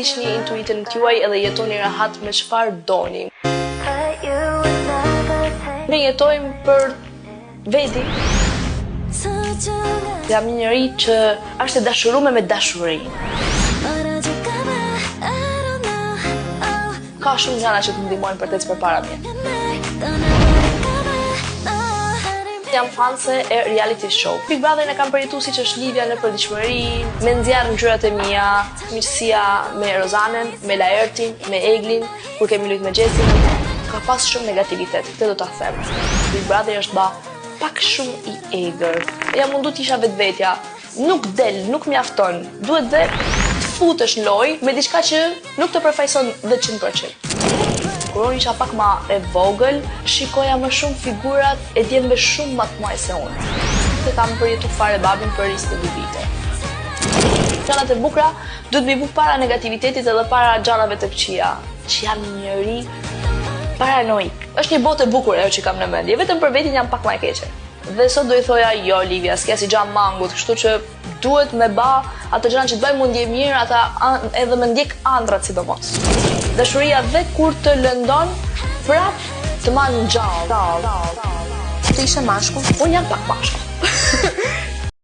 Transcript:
Ishni intuitën tuaj edhe jetoni rahat me çfarë doni. Ne jetojmë për veti. Jam një njeri që është e dashuruar me dashuri. Ka shumë gjëra që të ndihmojnë për të ecë përpara mia. Jam fanse e reality show. Big Brother e kam përjetuar siç është lidhja në përditshmëri, me nxjerr ngjyrat e mia, miqësia me Rozanen, me Laertin, me Eglin, kur kemi luajtur me Xhesin, ka pas shumë negativitet, këtë do ta them. Big Brother është pak shumë i egër. Jam mundu të isha vetvetja, nuk del, nuk mjafton. Duhet dhe të futesh në lojë me diçka që nuk të përfaqëson 100%. Kur unë isha pak ma e vogël, shikoja më shumë figurat e djemve shumë më të maj se unë. Të kam përjetu fare babin për 22 vite. Gjanat e bukra duhet mi bu para negativitetit edhe para gjanave të këqija, që jam një njeri paranoik. Është një botë e bukur ajo që kam në mendje, vetëm për vetin jam pak më e keqe. Dhe sot do i thoja, jo Livia, s'ke si gjam mangut, kështu që duhet me ba ato gjëra që të bëjmë mu ndje mirë, ata edhe me ndjek andrat sidomos. Dashuria dhe kur të lëndon, prap të ma në gjallë. Të ishe mashkull? Unë jam pak mashkull.